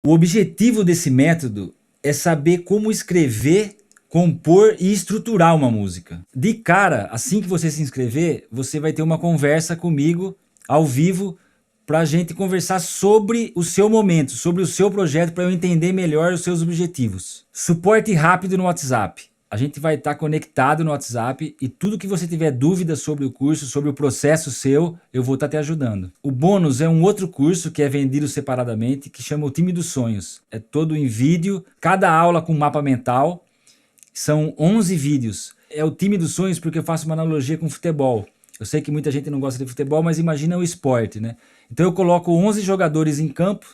O objetivo desse método é saber como escrever, compor e estruturar uma música. De cara, assim que você se inscrever, você vai ter uma conversa comigo ao vivo para a gente conversar sobre o seu momento, sobre o seu projeto, para eu entender melhor os seus objetivos. Suporte rápido no WhatsApp. A gente vai estar conectado no WhatsApp e tudo que você tiver dúvida sobre o curso, sobre o processo seu, eu vou estar te ajudando. O bônus é um outro curso que é vendido separadamente, que chama o Time dos Sonhos. É todo em vídeo, cada aula com mapa mental. São 11 vídeos. É o time dos sonhos porque eu faço uma analogia com futebol. Eu sei que muita gente não gosta de futebol, mas imagina o esporte, né? Então eu coloco 11 jogadores em campo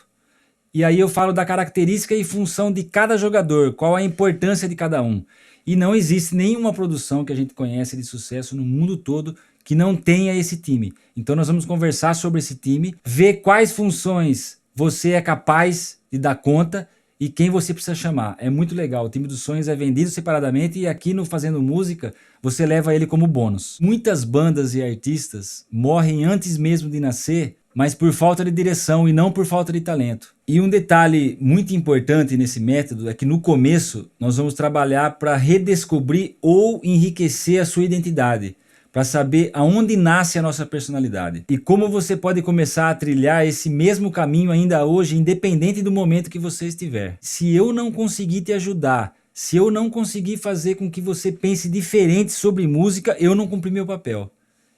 e aí eu falo da característica e função de cada jogador, qual a importância de cada um. E não existe nenhuma produção que a gente conhece de sucesso no mundo todo que não tenha esse time. Então nós vamos conversar sobre esse time, ver quais funções você é capaz de dar conta e quem você precisa chamar. É muito legal. O Time dos Sonhos é vendido separadamente e aqui no Fazendo Música você leva ele como bônus. Muitas bandas e artistas morrem antes mesmo de nascer, mas por falta de direção e não por falta de talento. E um detalhe muito importante nesse método é que no começo nós vamos trabalhar para redescobrir ou enriquecer a sua identidade, para saber aonde nasce a nossa personalidade e como você pode começar a trilhar esse mesmo caminho ainda hoje, independente do momento que você estiver. Se eu não conseguir te ajudar, se eu não conseguir fazer com que você pense diferente sobre música, eu não cumpri meu papel.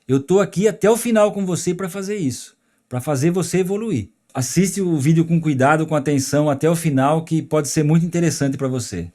Eu tô aqui até o final com você para fazer isso, para fazer você evoluir. Assiste o vídeo com cuidado, com atenção até o final, que pode ser muito interessante para você.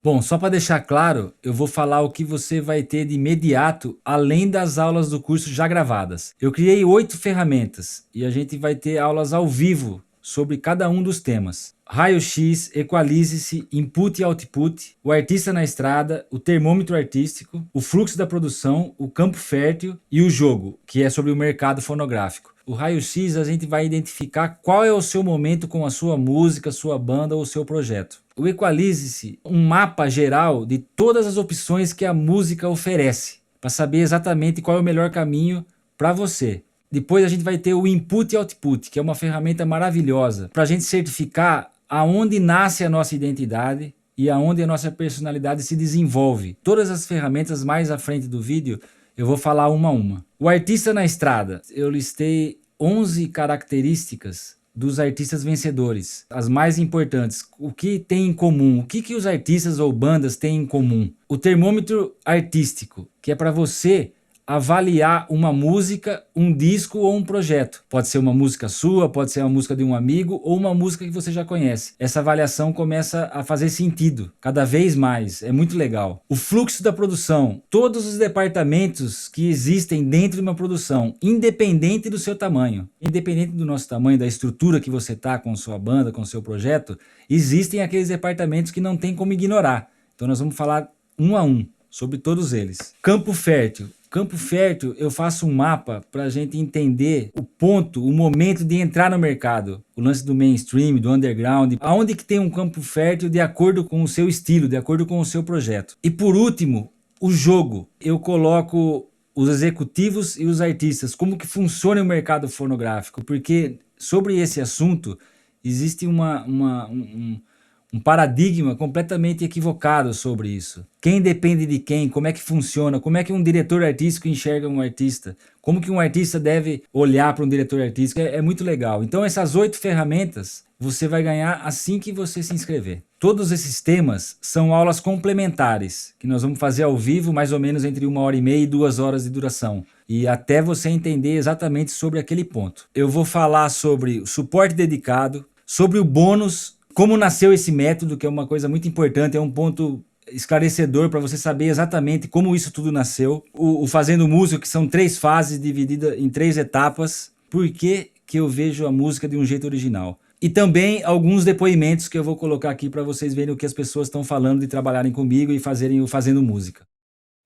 Bom, só para deixar claro, eu vou falar o que você vai ter de imediato, além das aulas do curso já gravadas. Eu criei 8 ferramentas e a gente vai ter aulas ao vivo sobre cada um dos temas. Raio-X, equalize-se, input e output, o artista na estrada, o termômetro artístico, o fluxo da produção, o campo fértil e o jogo, que é sobre o mercado fonográfico. O raio-x a gente vai identificar qual é o seu momento com a sua música, sua banda ou seu projeto. O equalize-se, um mapa geral de todas as opções que a música oferece, para saber exatamente qual é o melhor caminho para você. Depois a gente vai ter o input e output, que é uma ferramenta maravilhosa para a gente certificar aonde nasce a nossa identidade e aonde a nossa personalidade se desenvolve. Todas as ferramentas mais à frente do vídeo eu vou falar uma a uma. O artista na estrada, eu listei 11 características dos artistas vencedores, as mais importantes. O que tem em comum? O que os artistas ou bandas têm em comum? O termômetro artístico, que é para você avaliar uma música, um disco ou um projeto. Pode ser uma música sua, pode ser uma música de um amigo ou uma música que você já conhece. Essa avaliação começa a fazer sentido cada vez mais, é muito legal. O fluxo da produção, todos os departamentos que existem dentro de uma produção, independente do seu tamanho, independente do nosso tamanho, da estrutura que você tá com sua banda, com seu projeto, existem aqueles departamentos que não tem como ignorar. Então nós vamos falar um a um sobre todos eles. Campo fértil. Campo fértil, eu faço um mapa para a gente entender o ponto, o momento de entrar no mercado. O lance do mainstream, do underground, aonde que tem um campo fértil de acordo com o seu estilo, de acordo com o seu projeto. E por último, o jogo. Eu coloco os executivos e os artistas, como que funciona o mercado fonográfico, porque sobre esse assunto existe um paradigma completamente equivocado sobre isso. Quem depende de quem, como é que funciona, como é que um diretor artístico enxerga um artista, como que um artista deve olhar para um diretor artístico, é muito legal. Então essas 8 ferramentas você vai ganhar assim que você se inscrever. Todos esses temas são aulas complementares, que nós vamos fazer ao vivo, mais ou menos entre 1h30 e 2 horas de duração. E até você entender exatamente sobre aquele ponto. Eu vou falar sobre o suporte dedicado, sobre o bônus, como nasceu esse método, que é uma coisa muito importante, é um ponto esclarecedor para você saber exatamente como isso tudo nasceu. O Fazendo Música, que são 3 fases divididas em 3 etapas. Por que eu vejo a música de um jeito original? E também alguns depoimentos que eu vou colocar aqui para vocês verem o que as pessoas estão falando de trabalharem comigo e fazerem o Fazendo Música.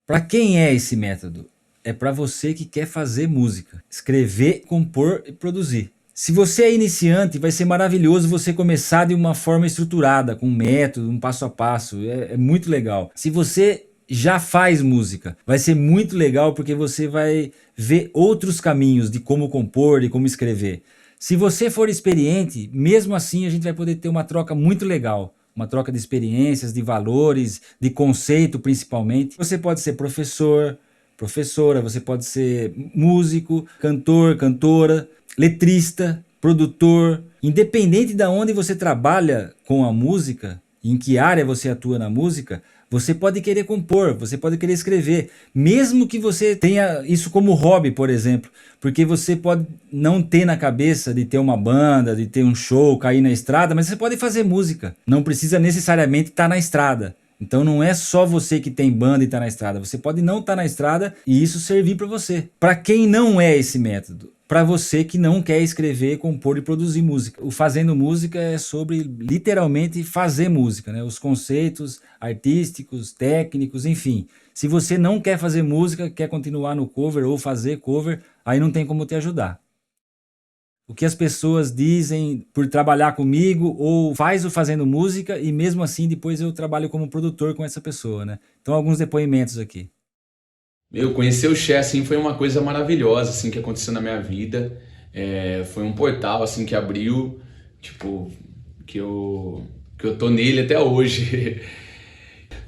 Para quem é esse método? É para você que quer fazer música, escrever, compor e produzir. Se você é iniciante, vai ser maravilhoso você começar de uma forma estruturada, com um método, um passo a passo, é muito legal. Se você já faz música, vai ser muito legal porque você vai ver outros caminhos de como compor, de como escrever. Se você for experiente, mesmo assim a gente vai poder ter uma troca muito legal. Uma troca de experiências, de valores, de conceito principalmente. Você pode ser professor, professora, você pode ser músico, cantor, cantora, letrista, produtor. Independente de onde você trabalha com a música, em que área você atua na música, você pode querer compor, você pode querer escrever, mesmo que você tenha isso como hobby, por exemplo, porque você pode não ter na cabeça de ter uma banda, de ter um show, cair na estrada, mas você pode fazer música, não precisa necessariamente estar na estrada. Então não é só você que tem banda e está na estrada, você pode não estar na estrada e isso servir para você. Para quem não é esse método, para você que não quer escrever, compor e produzir música. O Fazendo Música é sobre literalmente fazer música, né? Os conceitos artísticos, técnicos, enfim. Se você não quer fazer música, quer continuar no cover ou fazer cover, aí não tem como te ajudar. O que as pessoas dizem por trabalhar comigo ou faz o Fazendo Música e mesmo assim depois eu trabalho como produtor com essa pessoa, né? Então alguns depoimentos aqui. Conhecer o Xé, assim, foi uma coisa maravilhosa, assim, que aconteceu na minha vida. Foi um portal, assim, que abriu, tipo, que eu tô nele até hoje.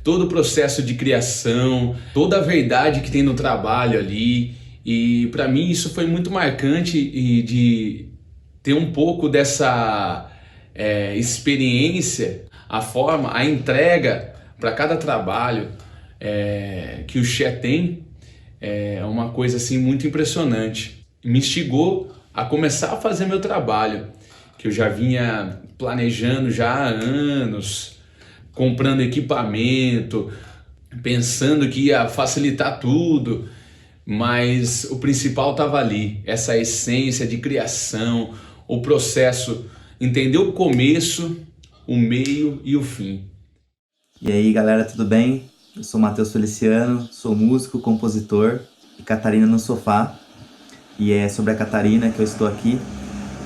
Todo o processo de criação, toda a verdade que tem no trabalho ali. E para mim isso foi muito marcante e de ter um pouco dessa experiência, a forma, a entrega para cada trabalho que o Xé tem. É uma coisa assim muito impressionante. Me instigou a começar a fazer meu trabalho, que eu já vinha planejando já há anos, comprando equipamento, pensando que ia facilitar tudo, mas o principal estava ali, essa essência de criação, o processo, entender o começo, o meio e o fim. E aí galera, tudo bem? Eu sou Matheus Feliciano, sou músico, compositor e Catarina no Sofá. E é sobre a Catarina que eu estou aqui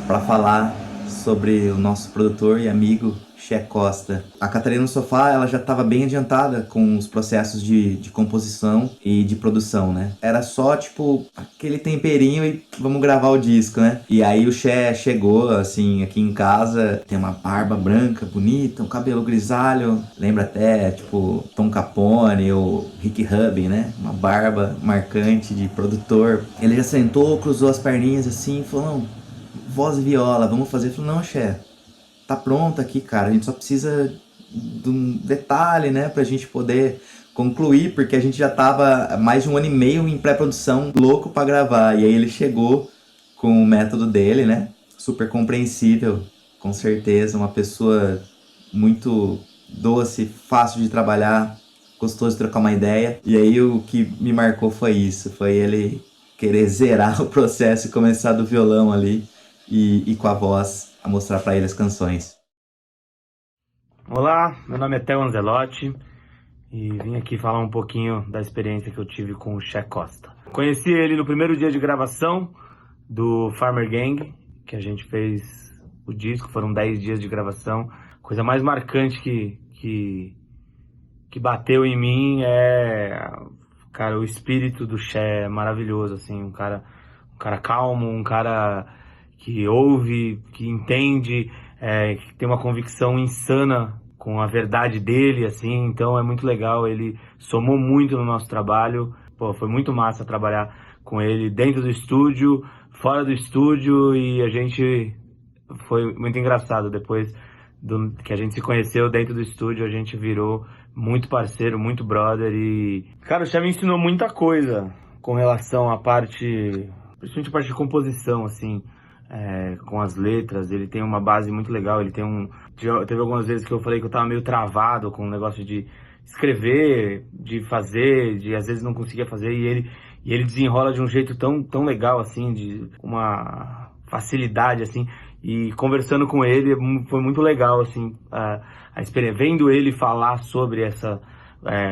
para falar sobre o nosso produtor e amigo Xé Costa. A Catarina no Sofá, ela já estava bem adiantada com os processos de composição e de produção, né? Era só, tipo, aquele temperinho e vamos gravar o disco, né? E aí o Xé chegou, assim, aqui em casa, tem uma barba branca, bonita, um cabelo grisalho, lembra até, tipo, Tom Capone ou Rick Rubin, né? Uma barba marcante de produtor. Ele já sentou, cruzou as perninhas assim e falou, não, voz e viola, vamos fazer. Eu falei, não, Xé, tá pronto aqui, cara, a gente só precisa de um detalhe, né, pra gente poder concluir, porque a gente já tava mais de 1 ano e meio em pré-produção, louco pra gravar, e aí ele chegou com o método dele, né, super compreensível, com certeza, uma pessoa muito doce, fácil de trabalhar, gostoso de trocar uma ideia, e aí o que me marcou foi isso, foi ele querer zerar o processo e começar do violão ali, e com a voz a mostrar para ele as canções. Olá, meu nome é Theo Anzelotti e vim aqui falar um pouquinho da experiência que eu tive com o Xé Costa. Conheci ele no primeiro dia de gravação do Farmer Gang, que a gente fez o disco, foram 10 dias de gravação. Coisa mais marcante que bateu em mim cara, o espírito do Xé é maravilhoso, assim, um cara calmo, um cara que ouve, que entende, que tem uma convicção insana com a verdade dele, assim, então é muito legal, ele somou muito no nosso trabalho, pô, foi muito massa trabalhar com ele dentro do estúdio, fora do estúdio, e a gente, foi muito engraçado, depois que a gente se conheceu dentro do estúdio, a gente virou muito parceiro, muito brother, e, cara, o Xé me ensinou muita coisa com relação à parte, principalmente a parte de composição, assim, com as letras. Ele tem uma base muito legal, teve algumas vezes que eu falei que eu tava meio travado com o negócio de escrever, de fazer, de às vezes não conseguia fazer, e ele desenrola de um jeito tão legal, assim, de uma facilidade, assim, e conversando com ele foi muito legal, assim, a experiência, vendo ele falar sobre essa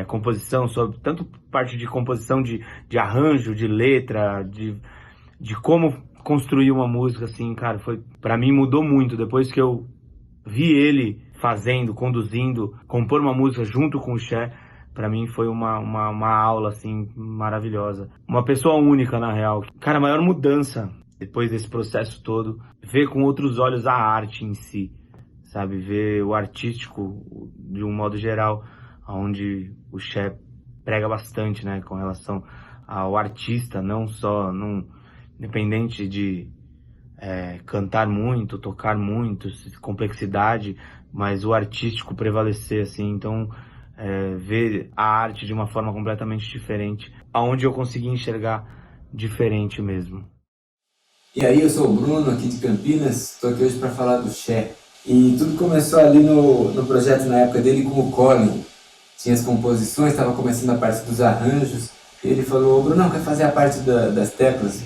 composição, sobre tanto parte de composição, de arranjo, de letra, de como construir uma música, assim, cara, pra mim mudou muito, depois que eu vi ele fazendo, conduzindo, compor uma música junto com o Xé, pra mim foi uma aula, assim, maravilhosa. Uma pessoa única, na real. Cara, a maior mudança depois desse processo todo, ver com outros olhos a arte em si, sabe? Ver o artístico de um modo geral, onde o Che prega bastante, né? Com relação ao artista, não só, independente de cantar muito, tocar muito, complexidade, mas o artístico prevalecer, assim. Então, ver a arte de uma forma completamente diferente, aonde eu consegui enxergar diferente mesmo. E aí, eu sou o Bruno, aqui de Campinas, estou aqui hoje para falar do Che. E tudo começou ali no projeto na época dele com o Colin. Tinha as composições, estava começando a parte dos arranjos. E ele falou: Bruno, quer fazer a parte das teclas?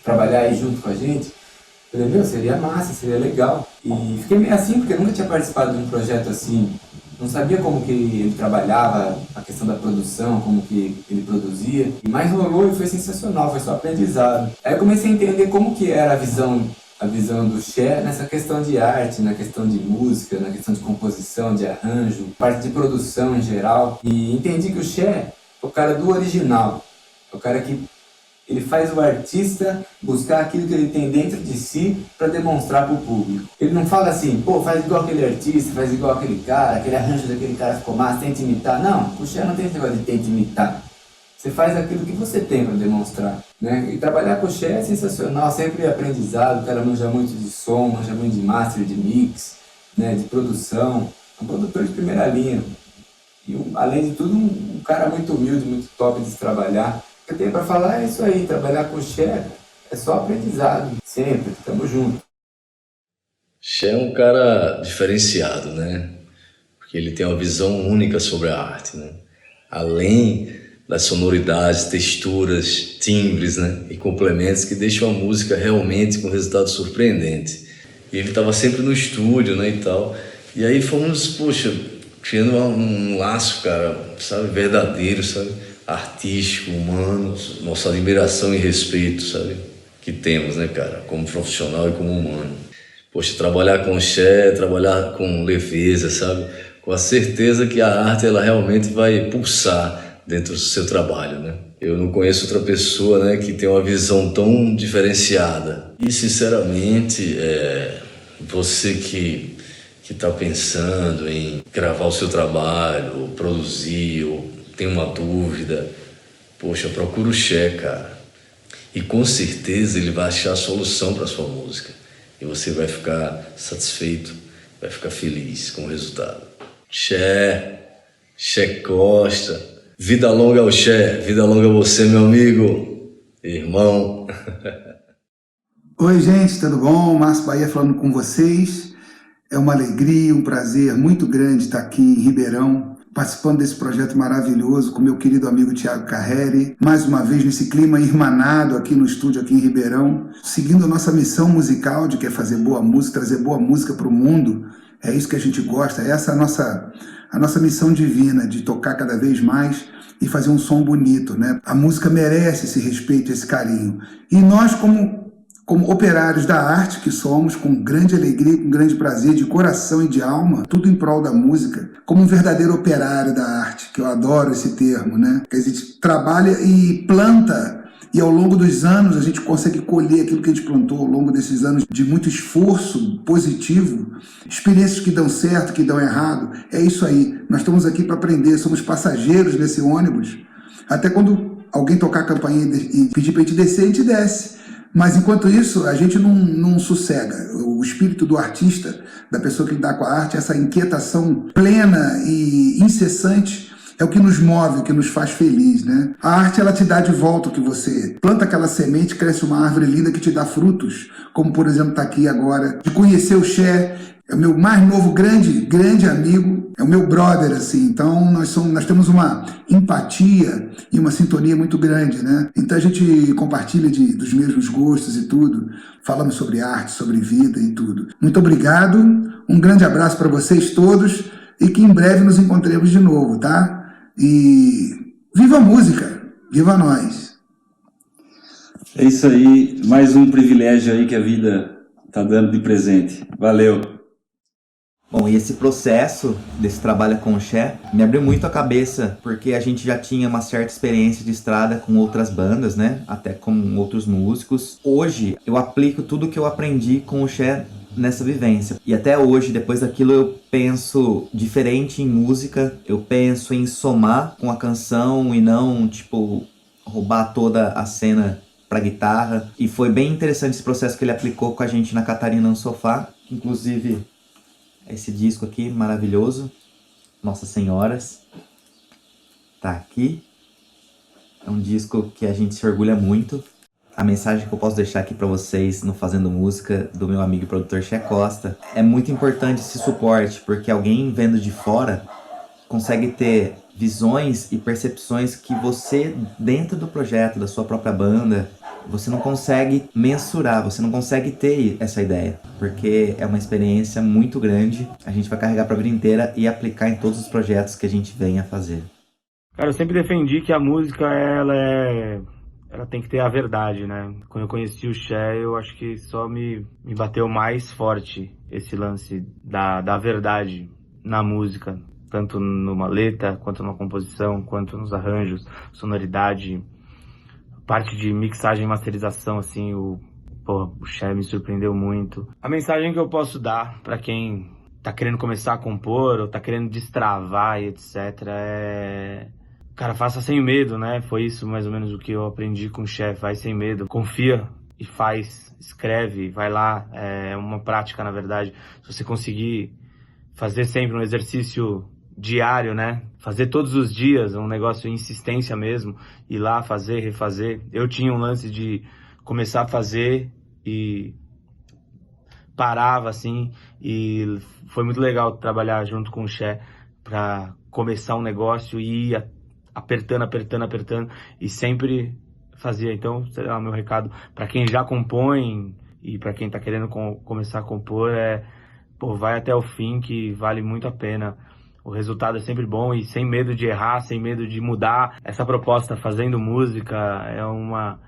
Trabalhar aí junto com a gente? Eu falei: meu, seria massa, seria legal. E fiquei meio assim, porque eu nunca tinha participado de um projeto assim. Não sabia como que ele trabalhava, a questão da produção, como que ele produzia. Mas rolou e foi sensacional, foi só aprendizado. Aí eu comecei a entender como que era a visão do Che nessa questão de arte, na questão de música, na questão de composição, de arranjo, parte de produção em geral. E entendi que o Che é o cara do original, é o cara que ele faz o artista buscar aquilo que ele tem dentro de si para demonstrar para o público. Ele não fala assim: pô, faz igual aquele artista, faz igual aquele cara, aquele arranjo daquele cara ficou massa, tenta imitar. Não, o Che não tem esse negócio de tenta imitar. Você faz aquilo que você tem para demonstrar, né? E trabalhar com o Che é sensacional, sempre aprendizado. O cara manja muito de som, manja muito de master, de mix, né? De produção. É um produtor de primeira linha. E, além de tudo, um cara muito humilde, muito top de se trabalhar. O que eu tenho para falar é isso aí: trabalhar com o Che é só aprendizado, sempre, tamo junto. Che é um cara diferenciado, né? Porque ele tem uma visão única sobre a arte, né? Além das sonoridades, texturas, timbres, né? E complementos que deixam a música realmente com um resultado surpreendente. E ele estava sempre no estúdio, né, e tal. E aí fomos, poxa, criando um laço, cara, sabe, verdadeiro, sabe? Artístico, humano, nossa admiração e respeito, sabe? Que temos, né, cara? Como profissional e como humano. Poxa, trabalhar com o Che, trabalhar com leveza, sabe? Com a certeza que a arte, ela realmente vai pulsar dentro do seu trabalho, né? Eu não conheço outra pessoa, né, que tem uma visão tão diferenciada. E, sinceramente, você que está pensando em gravar o seu trabalho, ou produzir, ou tem uma dúvida, poxa, procura o Che, cara. E com certeza ele vai achar a solução para a sua música. E você vai ficar satisfeito, vai ficar feliz com o resultado. Che Costa. Vida longa ao Che, vida longa a você, meu amigo, irmão. Oi, gente, tudo bom? Márcio Bahia falando com vocês. É uma alegria, um prazer muito grande estar aqui em Ribeirão, participando desse projeto maravilhoso com meu querido amigo Thiago Carreri, mais uma vez nesse clima irmanado aqui no estúdio, aqui em Ribeirão, seguindo a nossa missão musical de que é fazer boa música, trazer boa música para o mundo. É isso que a gente gosta, essa é a nossa missão divina, de tocar cada vez mais e fazer um som bonito, né? A música merece esse respeito, esse carinho. E nós, como operários da arte que somos, com grande alegria, com grande prazer, de coração e de alma, tudo em prol da música, como um verdadeiro operário da arte, que eu adoro esse termo, né? Que a gente trabalha e planta, e ao longo dos anos a gente consegue colher aquilo que a gente plantou ao longo desses anos de muito esforço positivo, experiências que dão certo, que dão errado. É isso aí, nós estamos aqui para aprender, somos passageiros nesse ônibus. Até quando alguém tocar a campainha e pedir para a gente descer, a gente desce. Mas enquanto isso, a gente não sossega. O espírito do artista, da pessoa que lidar com a arte, essa inquietação plena e incessante, é o que nos move, o que nos faz feliz, né? A arte, ela te dá de volta o que você planta aquela semente, cresce uma árvore linda que te dá frutos, como por exemplo está aqui agora, de conhecer o Che, é o meu mais novo grande amigo, é o meu brother, assim. Então nós temos uma empatia e uma sintonia muito grande, né? Então a gente compartilha dos mesmos gostos e tudo, falamos sobre arte, sobre vida e tudo. Muito obrigado, um grande abraço para vocês todos e que em breve nos encontremos de novo, tá? E viva a música, viva nós! É isso aí, mais um privilégio aí que a vida tá dando de presente. Valeu! Bom, e esse processo desse trabalho com o Xé me abriu muito a cabeça, porque a gente já tinha uma certa experiência de estrada com outras bandas, né? Até com outros músicos. Hoje, eu aplico tudo que eu aprendi com o Xé nessa vivência. E até hoje, depois daquilo, eu penso diferente em música, eu penso em somar com a canção e não, tipo, roubar toda a cena pra guitarra. E foi bem interessante esse processo que ele aplicou com a gente na Catarina no Sofá, inclusive esse disco aqui, maravilhoso, Nossas Senhoras, tá aqui. É um disco que a gente se orgulha muito. A mensagem que eu posso deixar aqui pra vocês no Fazendo Música, do meu amigo e produtor Xé Costa, é muito importante esse suporte, porque alguém vendo de fora consegue ter visões e percepções que você, dentro do projeto, da sua própria banda, você não consegue mensurar, você não consegue ter essa ideia, porque é uma experiência muito grande, a gente vai carregar pra vida inteira e aplicar em todos os projetos que a gente vem a fazer. Cara, eu sempre defendi que a música, ela tem que ter a verdade, né? Quando eu conheci o Xé, eu acho que só me bateu mais forte esse lance da verdade na música, tanto numa letra, quanto numa composição, quanto nos arranjos, sonoridade, parte de mixagem e masterização, assim, o Xé me surpreendeu muito. A mensagem que eu posso dar pra quem tá querendo começar a compor, ou tá querendo destravar e etc, cara, faça sem medo, né? Foi isso mais ou menos o que eu aprendi com o Xé. Vai sem medo, confia e faz, escreve, vai lá. É uma prática, na verdade. Se você conseguir fazer sempre um exercício diário, né? Fazer todos os dias, um negócio de insistência mesmo, ir lá fazer, refazer. Eu tinha um lance de começar a fazer e parava, assim, e foi muito legal trabalhar junto com o Xé para começar um negócio e ir apertando, e sempre fazia. Então, sei lá, meu recado para quem já compõe e para quem tá querendo começar a compor vai até o fim, que vale muito a pena. O resultado é sempre bom, e sem medo de errar, sem medo de mudar. Essa proposta Fazendo Música é uma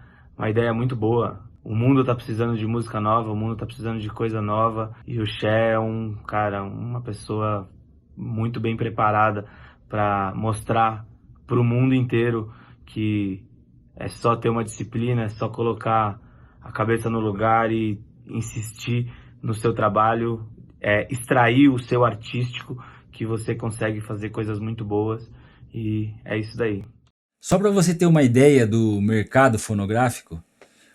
ideia muito boa. O mundo tá precisando de música nova, o mundo tá precisando de coisa nova, e o Xé é uma pessoa muito bem preparada para mostrar para o mundo inteiro que é só ter uma disciplina, é só colocar a cabeça no lugar e insistir no seu trabalho, extrair o seu artístico, que você consegue fazer coisas muito boas, e é isso daí. Só para você ter uma ideia do mercado fonográfico,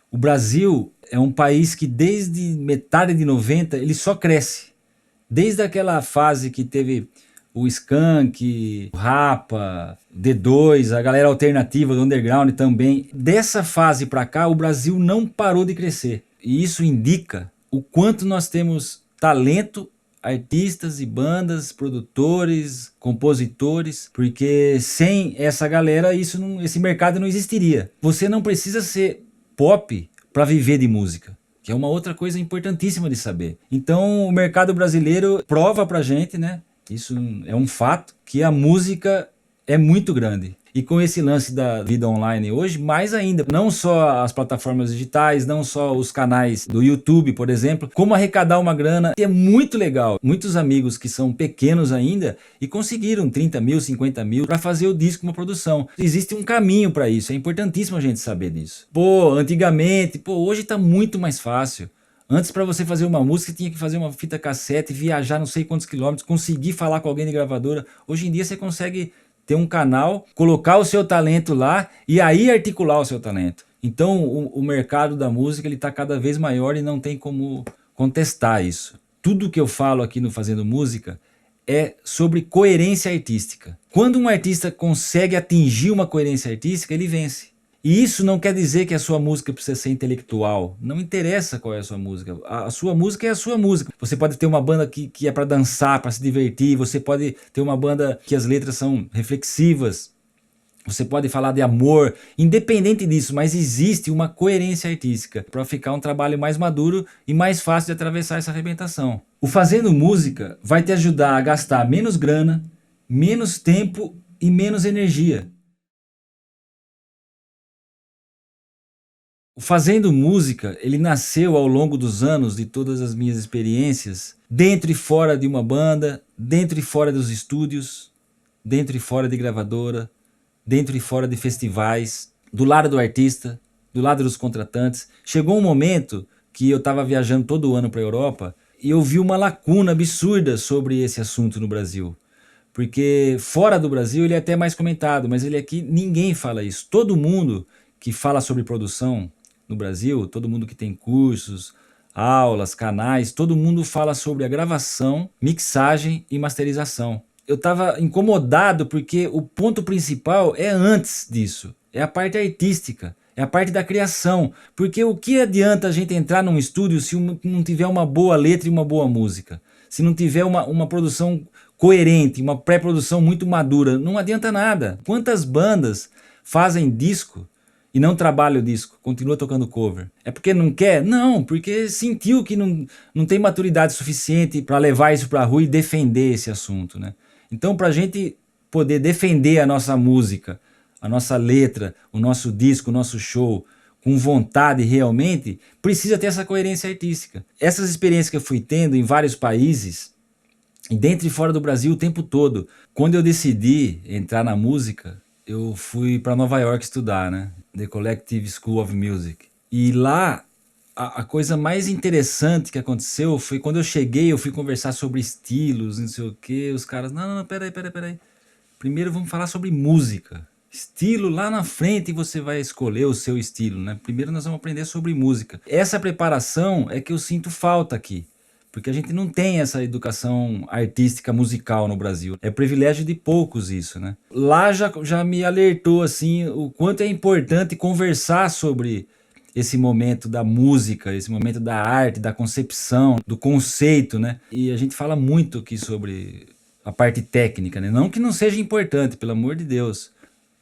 o Brasil é um país que desde metade de 90 ele só cresce. Desde aquela fase que teve o Skank, o Rapa, D2, a galera alternativa do underground também. Dessa fase para cá, o Brasil não parou de crescer. E isso indica o quanto nós temos talento, artistas e bandas, produtores, compositores, porque sem essa galera esse mercado não existiria. Você não precisa ser pop para viver de música, que é uma outra coisa importantíssima de saber. Então o mercado brasileiro prova pra gente, né? Isso é um fato, que a música é muito grande. E com esse lance da vida online hoje, mais ainda, não só as plataformas digitais, não só os canais do YouTube, por exemplo, como arrecadar uma grana, é muito legal. Muitos amigos que são pequenos ainda e conseguiram 30 mil, 50 mil para fazer o disco, uma produção. Existe um caminho para isso, é importantíssimo a gente saber disso. Antigamente, hoje tá muito mais fácil. Antes, para você fazer uma música, tinha que fazer uma fita cassete, viajar não sei quantos quilômetros, conseguir falar com alguém de gravadora. Hoje em dia você consegue ter um canal, colocar o seu talento lá e aí articular o seu talento. Então o mercado da música está cada vez maior e não tem como contestar isso. Tudo que eu falo aqui no Fazendo Música é sobre coerência artística. Quando um artista consegue atingir uma coerência artística, ele vence. E isso não quer dizer que a sua música precisa ser intelectual. Não interessa qual é a sua música. A sua música é a sua música. Você pode ter uma banda que é para dançar, para se divertir. Você pode ter uma banda que as letras são reflexivas. Você pode falar de amor. Independente disso, mas existe uma coerência artística para ficar um trabalho mais maduro e mais fácil de atravessar essa arrebentação. O Fazendo Música vai te ajudar a gastar menos grana, menos tempo e menos energia. Fazendo música, ele nasceu ao longo dos anos, de todas as minhas experiências, dentro e fora de uma banda, dentro e fora dos estúdios, dentro e fora de gravadora, dentro e fora de festivais, do lado do artista, do lado dos contratantes. Chegou um momento que eu estava viajando todo ano para a Europa e eu vi uma lacuna absurda sobre esse assunto no Brasil. Porque fora do Brasil ele é até mais comentado, mas ele aqui ninguém fala isso. Todo mundo que fala sobre produção no Brasil, todo mundo que tem cursos, aulas, canais, todo mundo fala sobre a gravação, mixagem e masterização. Eu estava incomodado porque o ponto principal é antes disso, é a parte artística, é a parte da criação. Porque o que adianta a gente entrar num estúdio se não tiver uma boa letra e uma boa música? Se não tiver uma produção coerente, uma pré-produção muito madura, não adianta nada. Quantas bandas fazem disco e não trabalha o disco, continua tocando cover? É porque não quer? Não, porque sentiu que não tem maturidade suficiente para levar isso para a rua e defender esse assunto, né? Então, para a gente poder defender a nossa música, a nossa letra, o nosso disco, o nosso show, com vontade realmente, precisa ter essa coerência artística. Essas experiências que eu fui tendo em vários países, dentro e fora do Brasil o tempo todo, quando eu decidi entrar na música, eu fui para Nova York estudar, né? The Collective School of Music. E lá, a coisa mais interessante que aconteceu foi quando eu cheguei, eu fui conversar sobre estilos, não sei o quê, os caras, não, peraí. Primeiro vamos falar sobre música. Estilo lá na frente você vai escolher o seu estilo, né? Primeiro nós vamos aprender sobre música. Essa preparação é que eu sinto falta aqui. Porque a gente não tem essa educação artística musical no Brasil. É privilégio de poucos isso, né? Lá já me alertou assim o quanto é importante conversar sobre esse momento da música, esse momento da arte, da concepção, do conceito, né? E a gente fala muito aqui sobre a parte técnica, né? Não que não seja importante, pelo amor de Deus.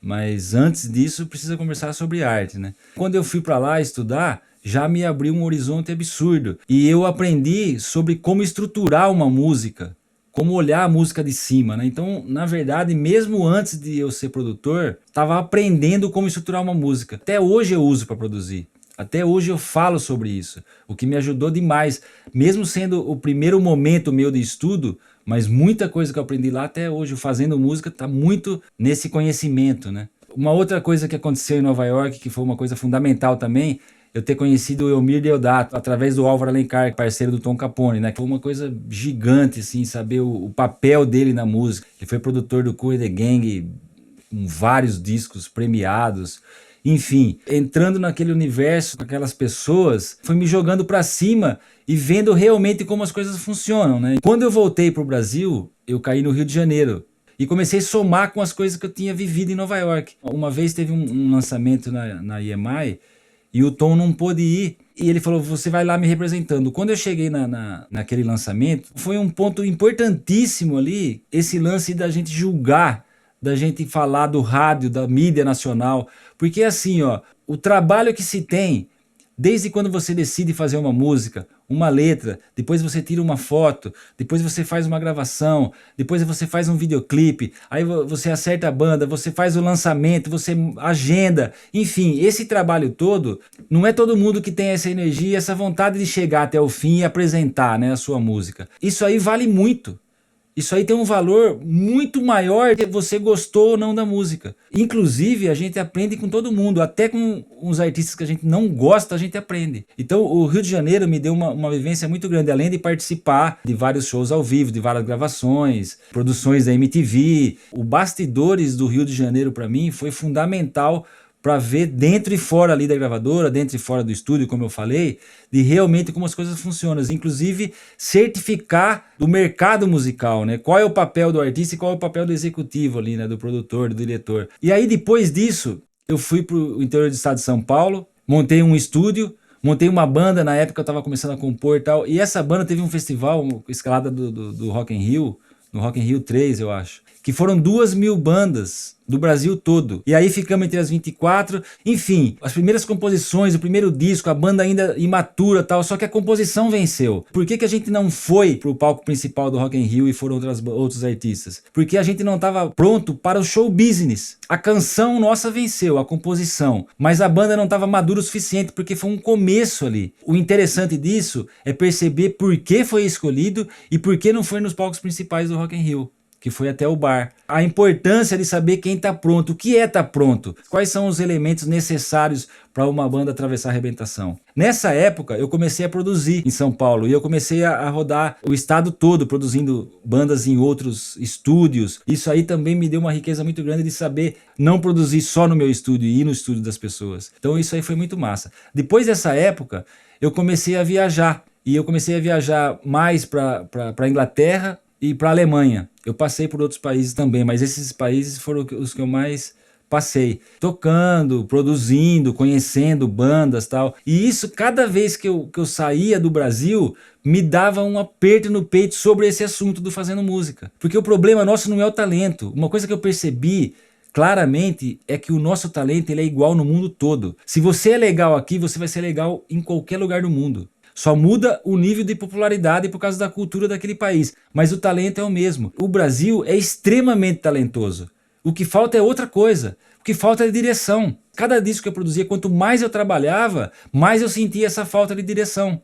Mas antes disso precisa conversar sobre arte, né? Quando eu fui para lá estudar, já me abriu um horizonte absurdo. E eu aprendi sobre como estruturar uma música, como olhar a música de cima, né? Então, na verdade, mesmo antes de eu ser produtor, estava aprendendo como estruturar uma música. Até hoje eu uso para produzir. Até hoje eu falo sobre isso, o que me ajudou demais. Mesmo sendo o primeiro momento meu de estudo, mas muita coisa que eu aprendi lá até hoje, fazendo música, está muito nesse conhecimento, né? Uma outra coisa que aconteceu em Nova York, que foi uma coisa fundamental também, eu ter conhecido o Elmir Deodato através do Álvaro Alencar, parceiro do Tom Capone, né? Foi uma coisa gigante, assim, saber o papel dele na música. Ele foi produtor do Kool and the Gang, com vários discos premiados. Enfim, entrando naquele universo, com aquelas pessoas, foi me jogando pra cima e vendo realmente como as coisas funcionam, né? Quando eu voltei pro Brasil, eu caí no Rio de Janeiro e comecei a somar com as coisas que eu tinha vivido em Nova York. Uma vez teve um lançamento na EMI e o Tom não pôde ir. E ele falou, você vai lá me representando. Quando eu cheguei naquele lançamento, foi um ponto importantíssimo ali, esse lance da gente julgar, da gente falar do rádio, da mídia nacional. Porque assim, ó, o trabalho que se tem, desde quando você decide fazer uma música, uma letra, depois você tira uma foto, depois você faz uma gravação, depois você faz um videoclipe, aí você acerta a banda, você faz o lançamento, você agenda, enfim, esse trabalho todo, não é todo mundo que tem essa energia, essa vontade de chegar até o fim e apresentar, né, a sua música. Isso aí vale muito. Isso aí tem um valor muito maior que você gostou ou não da música. Inclusive, a gente aprende com todo mundo, até com os artistas que a gente não gosta, a gente aprende. Então, o Rio de Janeiro me deu uma vivência muito grande, além de participar de vários shows ao vivo, de várias gravações, produções da MTV. O Bastidores do Rio de Janeiro, para mim, foi fundamental para ver dentro e fora ali da gravadora, dentro e fora do estúdio, como eu falei, de realmente como as coisas funcionam. Inclusive, certificar o mercado musical, né? Qual é o papel do artista e qual é o papel do executivo ali, né? Do produtor, do diretor. E aí, depois disso, eu fui para o interior do estado de São Paulo, montei um estúdio, montei uma banda, na época eu estava começando a compor e tal, e essa banda teve um festival, uma escalada do Rock in Rio, no Rock in Rio 3, eu acho, que foram 2.000 bandas do Brasil todo. E aí ficamos entre as 24, enfim, as primeiras composições, o primeiro disco, a banda ainda imatura e tal, só que a composição venceu. Por que a gente não foi pro palco principal do Rock in Rio e foram outros artistas? Porque a gente não estava pronto para o show business. A canção nossa venceu, a composição, mas a banda não estava madura o suficiente, porque foi um começo ali. O interessante disso é perceber por que foi escolhido e por que não foi nos palcos principais do Rock in Rio, que foi até o bar. A importância de saber quem está pronto, o que é estar pronto, quais são os elementos necessários para uma banda atravessar a arrebentação. Nessa época eu comecei a produzir em São Paulo e eu comecei a rodar o estado todo produzindo bandas em outros estúdios. Isso aí também me deu uma riqueza muito grande de saber não produzir só no meu estúdio e ir no estúdio das pessoas. Então isso aí foi muito massa. Depois dessa época eu comecei a viajar e eu comecei a viajar mais para a Inglaterra e para a Alemanha. Eu passei por outros países também, mas esses países foram os que eu mais passei. Tocando, produzindo, conhecendo bandas e tal. E isso, cada vez que eu saía do Brasil, me dava um aperto no peito sobre esse assunto do fazendo música. Porque o problema nosso não é o talento. Uma coisa que eu percebi claramente é que o nosso talento ele é igual no mundo todo. Se você é legal aqui, você vai ser legal em qualquer lugar do mundo. Só muda o nível de popularidade por causa da cultura daquele país, mas o talento é o mesmo. O Brasil é extremamente talentoso. O que falta é outra coisa. O que falta é direção. Cada disco que eu produzia, quanto mais eu trabalhava, mais eu sentia essa falta de direção,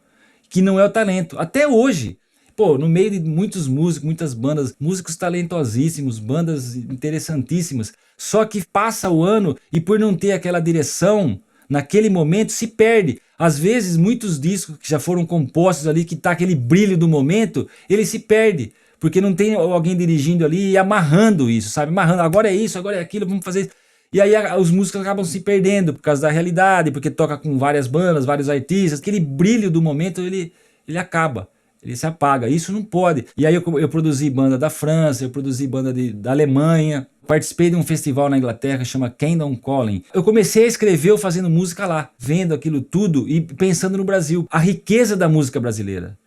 que não é o talento. Até hoje, pô, no meio de muitos músicos, muitas bandas, músicos talentosíssimos, bandas interessantíssimas, só que passa o ano e por não ter aquela direção, naquele momento se perde. Às vezes muitos discos que já foram compostos ali, que tá aquele brilho do momento, ele se perde, porque não tem alguém dirigindo ali e amarrando isso, sabe? Amarrando, agora é isso, agora é aquilo, vamos fazer isso. E aí os músicos acabam se perdendo por causa da realidade, porque toca com várias bandas, vários artistas, aquele brilho do momento ele acaba. Ele se apaga, isso não pode. E aí eu produzi banda da França, eu produzi banda da Alemanha, participei de um festival na Inglaterra que chama Camden Calling. Eu comecei a escrever eu fazendo música lá, vendo aquilo tudo e pensando no Brasil, a riqueza da música brasileira.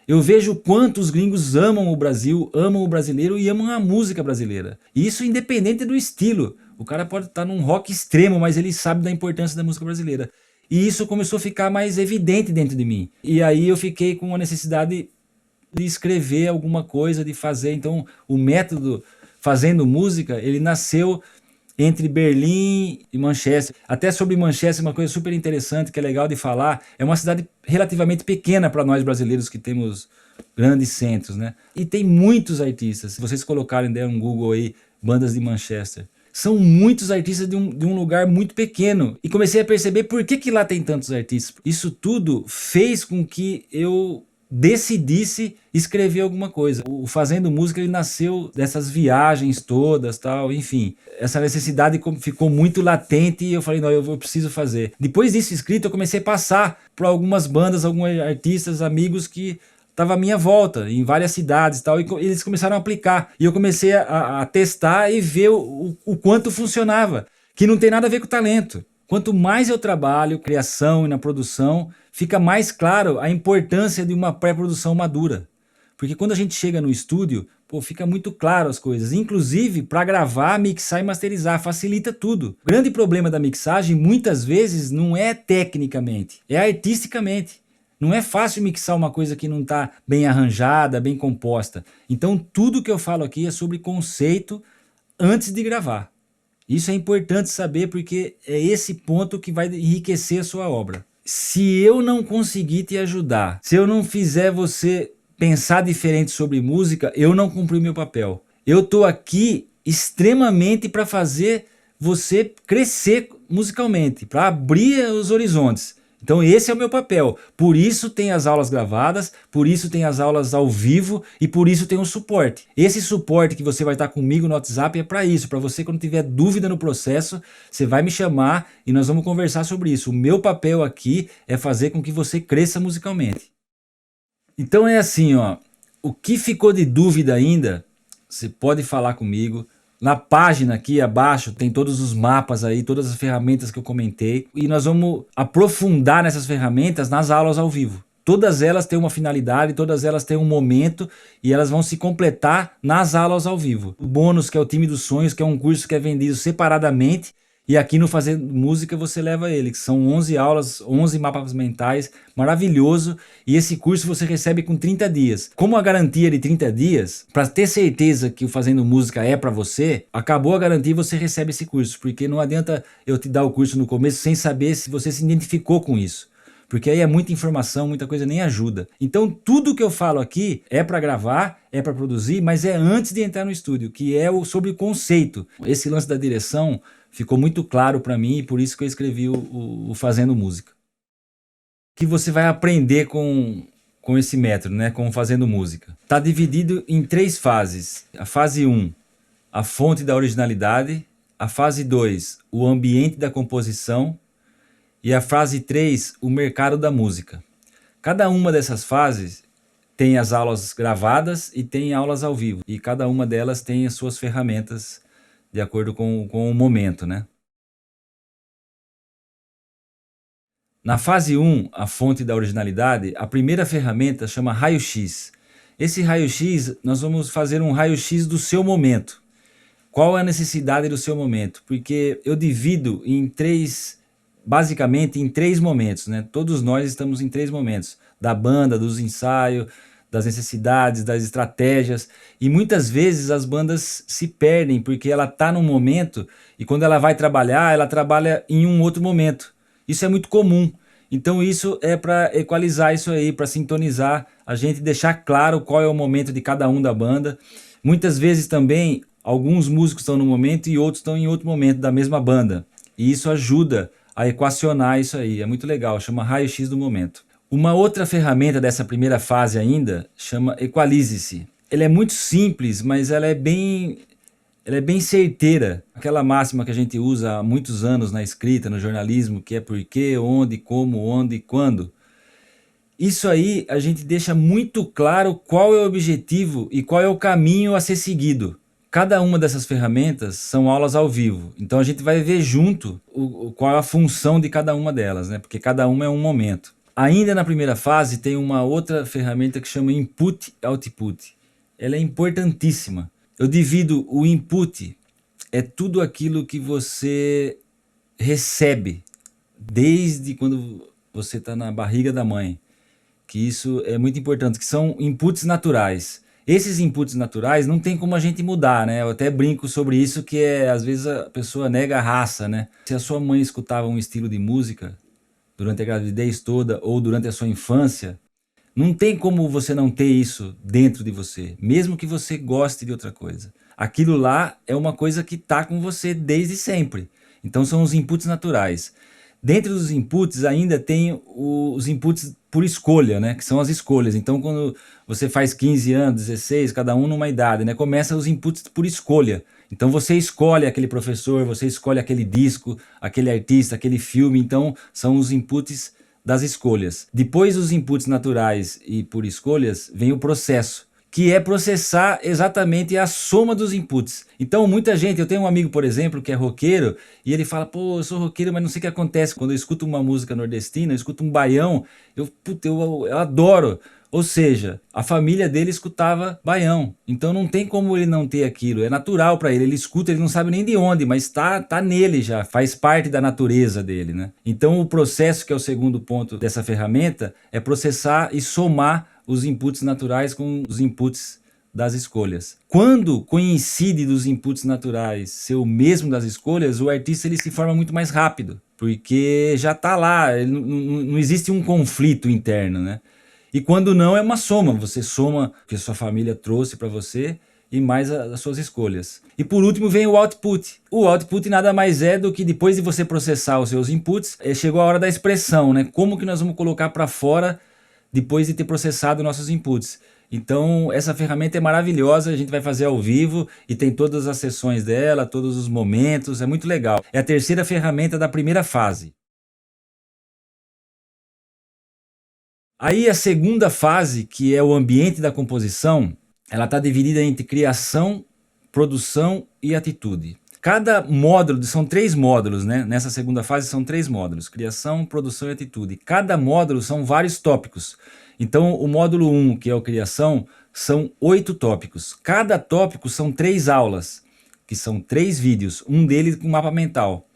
Eu vejo quanto os gringos amam o Brasil, amam o brasileiro e amam a música brasileira. E isso independente do estilo. O cara pode estar num rock extremo, mas ele sabe da importância da música brasileira. E isso começou a ficar mais evidente dentro de mim. E aí eu fiquei com a necessidade de escrever alguma coisa, de fazer. Então o método Fazendo Música, ele nasceu entre Berlim e Manchester. Até sobre Manchester, uma coisa super interessante que é legal de falar, é uma cidade relativamente pequena para nós brasileiros que temos grandes centros, né? E tem muitos artistas. Se vocês colocarem, der um Google aí, bandas de Manchester, são muitos artistas de um lugar muito pequeno. E comecei a perceber por que lá tem tantos artistas. Isso tudo fez com que eu decidisse escrever alguma coisa. O Fazendo Música ele nasceu dessas viagens todas, tal, enfim. Essa necessidade ficou muito latente e eu falei, não, eu preciso fazer. Depois disso escrito, eu comecei a passar para algumas bandas, alguns artistas, amigos que estavam à minha volta, em várias cidades, tal, e eles começaram a aplicar. E eu comecei a testar e ver o quanto funcionava, que não tem nada a ver com talento. Quanto mais eu trabalho, criação e na produção, fica mais claro a importância de uma pré-produção madura. Porque quando a gente chega no estúdio, pô, fica muito claro as coisas. Inclusive, para gravar, mixar e masterizar, facilita tudo. O grande problema da mixagem, muitas vezes, não é tecnicamente, é artisticamente. Não é fácil mixar uma coisa que não está bem arranjada, bem composta. Então, tudo que eu falo aqui é sobre conceito antes de gravar. Isso é importante saber porque é esse ponto que vai enriquecer a sua obra. Se eu não conseguir te ajudar, se eu não fizer você pensar diferente sobre música, eu não cumpri o meu papel. Eu estou aqui extremamente para fazer você crescer musicalmente, para abrir os horizontes. Então esse é o meu papel, por isso tem as aulas gravadas, por isso tem as aulas ao vivo e por isso tem um suporte. Esse suporte que você vai estar comigo no WhatsApp é para isso, para você quando tiver dúvida no processo, você vai me chamar e nós vamos conversar sobre isso. O meu papel aqui é fazer com que você cresça musicalmente. Então é assim, ó, o que ficou de dúvida ainda, você pode falar comigo. Na página aqui abaixo tem todos os mapas aí, todas as ferramentas que eu comentei. E nós vamos aprofundar nessas ferramentas nas aulas ao vivo. Todas elas têm uma finalidade, todas elas têm um momento e elas vão se completar nas aulas ao vivo. O bônus, que é o Time dos Sonhos, que é um curso que é vendido separadamente, e aqui no Fazendo Música você leva ele, que são 11 aulas, 11 mapas mentais, maravilhoso, e esse curso você recebe com 30 dias. Como a garantia de 30 dias, para ter certeza que o Fazendo Música é para você, acabou a garantia e você recebe esse curso, porque não adianta eu te dar o curso no começo sem saber se você se identificou com isso. Porque aí é muita informação, muita coisa nem ajuda. Então tudo que eu falo aqui é para gravar, é para produzir, mas é antes de entrar no estúdio, que é sobre o conceito. Esse lance da direção ficou muito claro para mim e por isso que eu escrevi o Fazendo Música. O que você vai aprender com esse método, né, com o Fazendo Música? Está dividido em 3 fases. A fase 1, a fonte da originalidade. A fase 2, o ambiente da composição. E a fase 3, o mercado da música. Cada uma dessas fases tem as aulas gravadas e tem aulas ao vivo. E cada uma delas tem as suas ferramentas de acordo com o momento, né? Na fase 1, a fonte da originalidade, a primeira ferramenta chama raio-x. Esse raio-x, nós vamos fazer um raio-x do seu momento. Qual é a necessidade do seu momento? Porque eu divido basicamente em 3 momentos, né? Todos nós estamos em 3 momentos, da banda, dos ensaios, das necessidades, das estratégias, e muitas vezes as bandas se perdem porque ela está num momento e quando ela vai trabalhar, ela trabalha em um outro momento. Isso é muito comum. Então isso é para equalizar isso aí, para sintonizar, a gente deixar claro qual é o momento de cada um da banda. Muitas vezes também alguns músicos estão num momento e outros estão em outro momento da mesma banda. E isso ajuda a equacionar isso aí, é muito legal, chama raio-x do momento. Uma outra ferramenta dessa primeira fase ainda chama Equalize-se. Ela é muito simples, mas ela é bem certeira. Aquela máxima que a gente usa há muitos anos na escrita, no jornalismo, que é porquê, onde, como, onde e quando. Isso aí a gente deixa muito claro qual é o objetivo e qual é o caminho a ser seguido. Cada uma dessas ferramentas são aulas ao vivo, então a gente vai ver junto qual é a função de cada uma delas, né? Porque cada uma é um momento. Ainda na primeira fase tem uma outra ferramenta que chama Input Output. Ela é importantíssima. Eu divido o input, é tudo aquilo que você recebe desde quando você está na barriga da mãe, que isso é muito importante, que são inputs naturais. Esses inputs naturais não tem como a gente mudar, né? Eu até brinco sobre isso, que às vezes a pessoa nega a raça, né? Se a sua mãe escutava um estilo de música durante a gravidez toda ou durante a sua infância, não tem como você não ter isso dentro de você, mesmo que você goste de outra coisa. Aquilo lá é uma coisa que está com você desde sempre. Então são os inputs naturais. Dentro dos inputs ainda tem os inputs por escolha, né? Que são as escolhas. Então quando você faz 15 anos, 16, cada um numa idade, né? Começa os inputs por escolha. Então você escolhe aquele professor, você escolhe aquele disco, aquele artista, aquele filme. Então são os inputs das escolhas. Depois dos inputs naturais e por escolhas, vem o processo, que é processar exatamente a soma dos inputs. Então muita gente, eu tenho um amigo, por exemplo, que é roqueiro, e ele fala, pô, eu sou roqueiro, mas não sei o que acontece. Quando eu escuto uma música nordestina, eu escuto um baião, eu adoro. Ou seja, a família dele escutava baião, então não tem como ele não ter aquilo, é natural para ele escuta, ele não sabe nem de onde, mas tá nele já, faz parte da natureza dele, né? Então o processo, que é o segundo ponto dessa ferramenta, é processar e somar os inputs naturais com os inputs das escolhas. Quando coincide dos inputs naturais ser o mesmo das escolhas, o artista ele se forma muito mais rápido, porque já tá lá, não existe um conflito interno, né? E quando não, é uma soma. Você soma o que a sua família trouxe para você e mais as suas escolhas. E por último vem o output. O output nada mais é do que depois de você processar os seus inputs, chegou a hora da expressão, né? Como que nós vamos colocar para fora depois de ter processado nossos inputs. Então essa ferramenta é maravilhosa, a gente vai fazer ao vivo e tem todas as sessões dela, todos os momentos, é muito legal. É a terceira ferramenta da primeira fase. Aí a segunda fase, que é o ambiente da composição, ela está dividida entre criação, produção e atitude. Cada módulo, são 3 módulos, né? Nessa segunda fase são 3 módulos, criação, produção e atitude. Cada módulo são vários tópicos. Então o módulo 1, que é o criação, são 8 tópicos. Cada tópico são 3 aulas, que são 3 vídeos, um deles com mapa mental.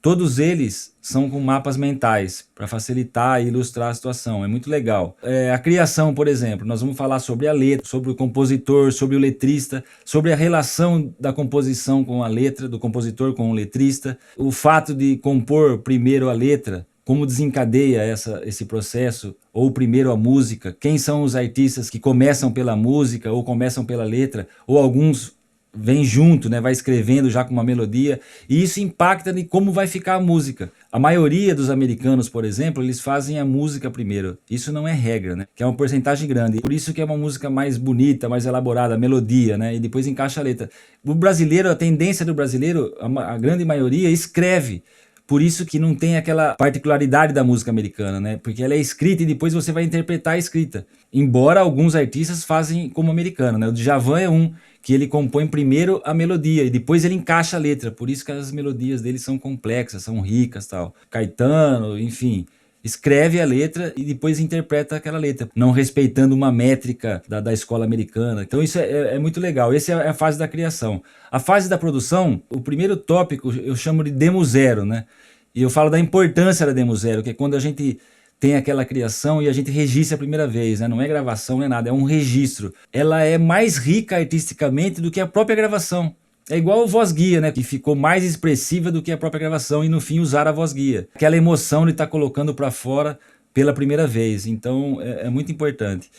Todos eles são com mapas mentais, para facilitar e ilustrar a situação, é muito legal. A criação, por exemplo, nós vamos falar sobre a letra, sobre o compositor, sobre o letrista, sobre a relação da composição com a letra, do compositor com o letrista, o fato de compor primeiro a letra, como desencadeia esse processo, ou primeiro a música, quem são os artistas que começam pela música, ou começam pela letra, ou alguns vem junto, né, vai escrevendo já com uma melodia, e isso impacta em como vai ficar a música. A maioria dos americanos, por exemplo, eles fazem a música primeiro. Isso não é regra, né, que é uma porcentagem grande. Por isso que é uma música mais bonita, mais elaborada, a melodia, né, e depois encaixa a letra. O brasileiro, a tendência do brasileiro, a grande maioria, escreve. Por isso que não tem aquela particularidade da música americana, né? Porque ela é escrita e depois você vai interpretar a escrita. Embora alguns artistas fazem como americano, né? O Djavan é um que ele compõe primeiro a melodia e depois ele encaixa a letra. Por isso que as melodias dele são complexas, são ricas, tal. Caetano, enfim, escreve a letra e depois interpreta aquela letra, não respeitando uma métrica da escola americana. Então isso é muito legal. Essa é a fase da criação. A fase da produção, o primeiro tópico eu chamo de demo zero, né? E eu falo da importância da demo zero, que é quando a gente tem aquela criação e a gente registra a primeira vez, né? Não é gravação, não é nada, é um registro. Ela é mais rica artisticamente do que a própria gravação. É igual o voz guia, né? Que ficou mais expressiva do que a própria gravação e no fim usar a voz guia. Aquela emoção de estar colocando para fora pela primeira vez. Então é muito importante.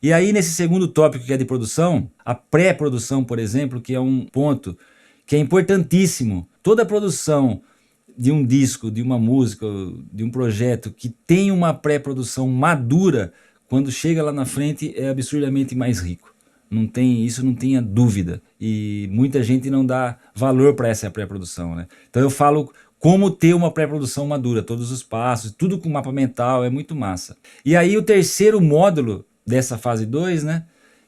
E aí nesse segundo tópico que é de produção, a pré-produção, por exemplo, que é um ponto que é importantíssimo. Toda a produção de um disco, de uma música, de um projeto que tem uma pré-produção madura, quando chega lá na frente é absurdamente mais rico. Isso não tenha dúvida. E muita gente não dá valor para essa pré-produção, né? Então eu falo como ter uma pré-produção madura, todos os passos, tudo com mapa mental, é muito massa. E aí o terceiro módulo dessa fase 2, né?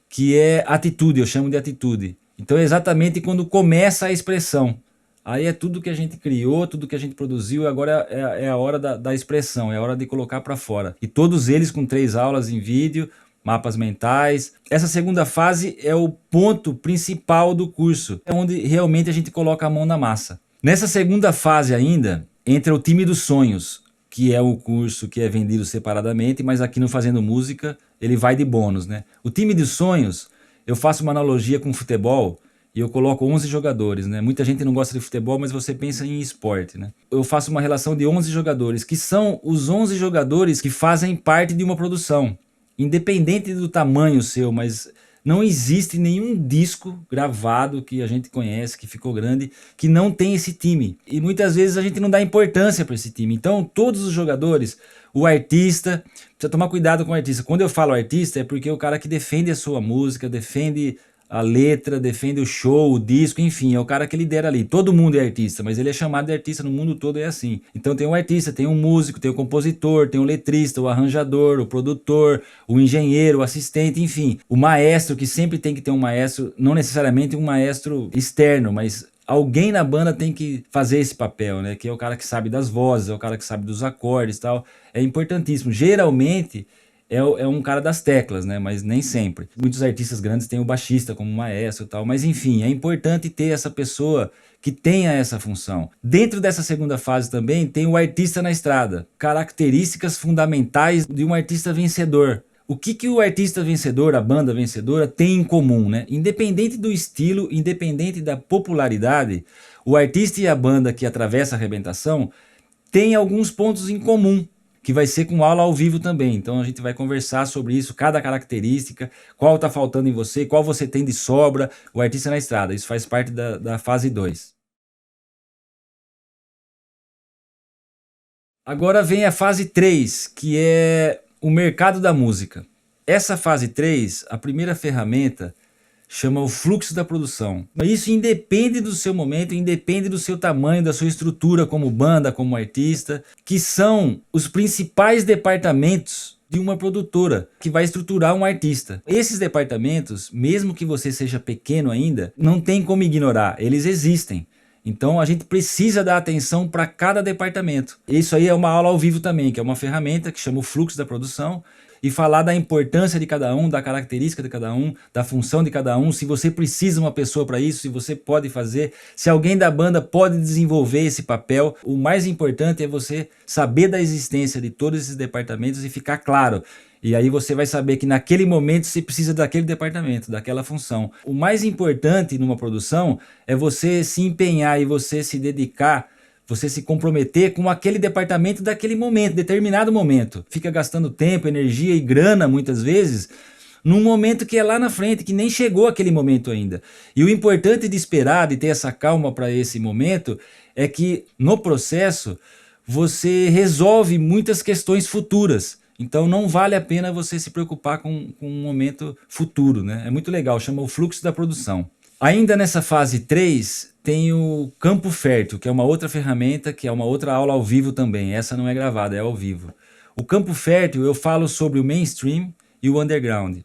Que é atitude, eu chamo de atitude. Então é exatamente quando começa a expressão. Aí é tudo que a gente criou, tudo que a gente produziu, agora é a hora da expressão, é a hora de colocar para fora. E todos eles com 3 aulas em vídeo, mapas mentais. Essa segunda fase é o ponto principal do curso, é onde realmente a gente coloca a mão na massa. Nessa segunda fase ainda, entra o Time dos Sonhos, que é o curso que é vendido separadamente, mas aqui no Fazendo Música ele vai de bônus, né? O Time dos Sonhos, eu faço uma analogia com futebol, e eu coloco 11 jogadores, né? Muita gente não gosta de futebol, mas você pensa em esporte, né? Eu faço uma relação de 11 jogadores, que são os 11 jogadores que fazem parte de uma produção. Independente do tamanho seu, mas não existe nenhum disco gravado que a gente conhece, que ficou grande, que não tem esse time. E muitas vezes a gente não dá importância para esse time. Então todos os jogadores, o artista, precisa tomar cuidado com o artista. Quando eu falo artista é porque é o cara que defende a sua música, defende a letra, defende o show, o disco, enfim, é o cara que lidera ali. Todo mundo é artista, mas ele é chamado de artista no mundo todo, é assim. Então tem o artista, tem o músico, tem o compositor, tem o letrista, o arranjador, o produtor, o engenheiro, o assistente, enfim. O maestro, que sempre tem que ter um maestro, não necessariamente um maestro externo, mas alguém na banda tem que fazer esse papel, né? Que é o cara que sabe das vozes, é o cara que sabe dos acordes e tal. É importantíssimo. Geralmente é um cara das teclas, né? Mas nem sempre. Muitos artistas grandes têm o baixista como maestro e tal, mas enfim, é importante ter essa pessoa que tenha essa função. Dentro dessa segunda fase também tem o artista na estrada, características fundamentais de um artista vencedor. O que o artista vencedor, a banda vencedora, tem em comum, né? Independente do estilo, independente da popularidade, o artista e a banda que atravessa a arrebentação têm alguns pontos em comum, que vai ser com aula ao vivo também. Então a gente vai conversar sobre isso, cada característica, qual está faltando em você, qual você tem de sobra, o artista na estrada. Isso faz parte da fase 2. Agora vem a fase 3, que é o mercado da música. Essa fase 3, a primeira ferramenta, chama o fluxo da produção. Isso independe do seu momento, independe do seu tamanho, da sua estrutura como banda, como artista, que são os principais departamentos de uma produtora que vai estruturar um artista. Esses departamentos, mesmo que você seja pequeno ainda, não tem como ignorar, eles existem. Então a gente precisa dar atenção para cada departamento. Isso aí é uma aula ao vivo também, que é uma ferramenta que chama o fluxo da produção, e falar da importância de cada um, da característica de cada um, da função de cada um, se você precisa de uma pessoa para isso, se você pode fazer, se alguém da banda pode desenvolver esse papel. O mais importante é você saber da existência de todos esses departamentos e ficar claro. E aí você vai saber que naquele momento você precisa daquele departamento, daquela função. O mais importante numa produção é você se empenhar e você se dedicar, você se comprometer com aquele departamento daquele momento, determinado momento. Fica gastando tempo, energia e grana muitas vezes num momento que é lá na frente, que nem chegou aquele momento ainda. E o importante de esperar, de ter essa calma para esse momento, é que no processo você resolve muitas questões futuras. Então não vale a pena você se preocupar com um momento futuro, né? É muito legal, chama o fluxo da produção. Ainda nessa fase 3, tem o campo fértil, que é uma outra ferramenta, que é uma outra aula ao vivo também. Essa não é gravada, é ao vivo. O campo fértil eu falo sobre o mainstream e o underground.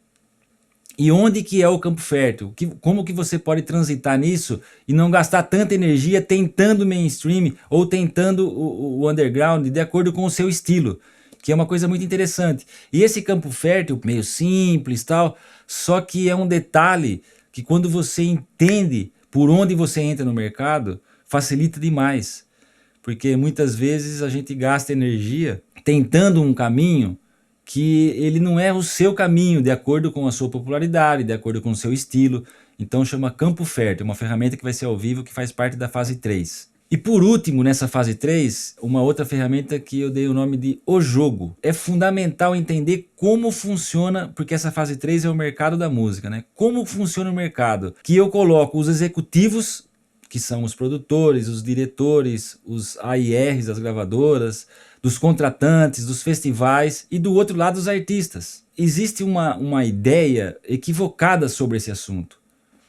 E onde que é o campo fértil? Como que você pode transitar nisso e não gastar tanta energia tentando o mainstream ou tentando o underground de acordo com o seu estilo, que é uma coisa muito interessante. E esse campo fértil, meio simples e tal, só que é um detalhe que quando você entende por onde você entra no mercado, facilita demais. Porque muitas vezes a gente gasta energia tentando um caminho que ele não é o seu caminho, de acordo com a sua popularidade, de acordo com o seu estilo. Então chama campo fértil, uma ferramenta que vai ser ao vivo, que faz parte da fase 3. E por último, nessa fase 3, uma outra ferramenta que eu dei o nome de O Jogo. É fundamental entender como funciona, porque essa fase 3 é o mercado da música, né? Como funciona o mercado? Que eu coloco os executivos, que são os produtores, os diretores, os AIRs das gravadoras, dos contratantes, dos festivais e do outro lado os artistas. Existe uma ideia equivocada sobre esse assunto,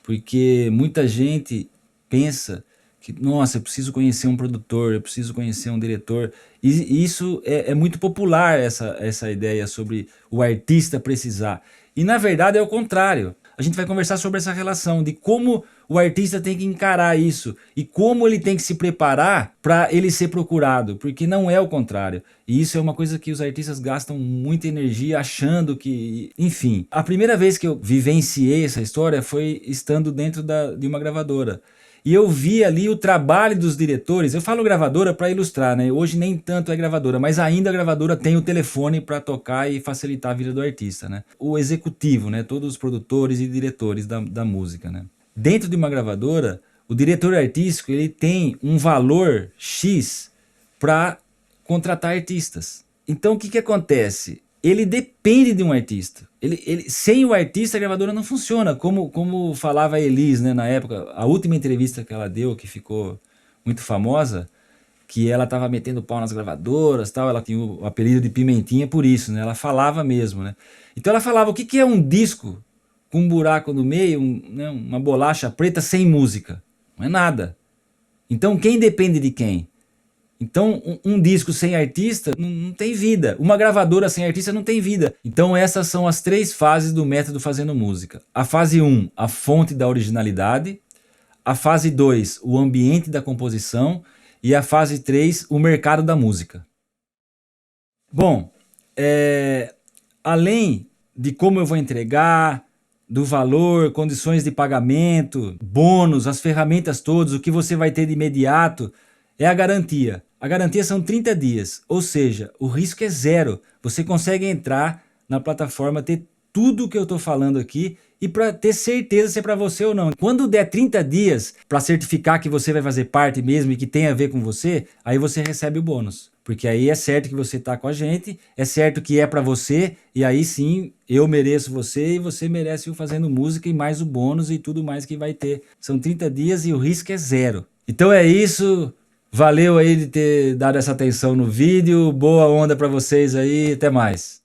porque muita gente pensa que, nossa, eu preciso conhecer um produtor, eu preciso conhecer um diretor. E isso é muito popular, essa ideia sobre o artista precisar. E na verdade é o contrário. A gente vai conversar sobre essa relação de como o artista tem que encarar isso e como ele tem que se preparar para ele ser procurado, porque não é o contrário. E isso é uma coisa que os artistas gastam muita energia achando que... Enfim, a primeira vez que eu vivenciei essa história foi estando dentro de uma gravadora. E eu vi ali o trabalho dos diretores. Eu falo gravadora para ilustrar, né? Hoje nem tanto é gravadora, mas ainda a gravadora tem o telefone para tocar e facilitar a vida do artista, né? O executivo, né? Todos os produtores e diretores da música, né? Dentro de uma gravadora, o diretor artístico ele tem um valor X para contratar artistas. Então o que acontece? Ele depende de um artista. Sem o artista a gravadora não funciona, como falava a Elis, né, na época, a última entrevista que ela deu, que ficou muito famosa, que ela estava metendo pau nas gravadoras, tal, ela tinha o apelido de Pimentinha por isso, né, ela falava mesmo, né. Então ela falava, o que é um disco com um buraco no meio, né, uma bolacha preta sem música? Não é nada. Então quem depende de quem? Então um disco sem artista não tem vida, uma gravadora sem artista não tem vida. Então essas são as 3 fases do método Fazendo Música. A fase 1, a fonte da originalidade. A fase 2, o ambiente da composição. E a fase 3, o mercado da música. Bom, além de como eu vou entregar, do valor, condições de pagamento, bônus, as ferramentas todas, o que você vai ter de imediato, é a garantia. A garantia são 30 dias, ou seja, o risco é zero. Você consegue entrar na plataforma, ter tudo o que eu estou falando aqui e para ter certeza se é para você ou não. Quando der 30 dias para certificar que você vai fazer parte mesmo e que tem a ver com você, aí você recebe o bônus. Porque aí é certo que você está com a gente, é certo que é para você, e aí sim eu mereço você e você merece o Fazendo Música e mais o bônus e tudo mais que vai ter. São 30 dias e o risco é zero. Então é isso. Valeu aí de ter dado essa atenção no vídeo, boa onda pra vocês aí, até mais.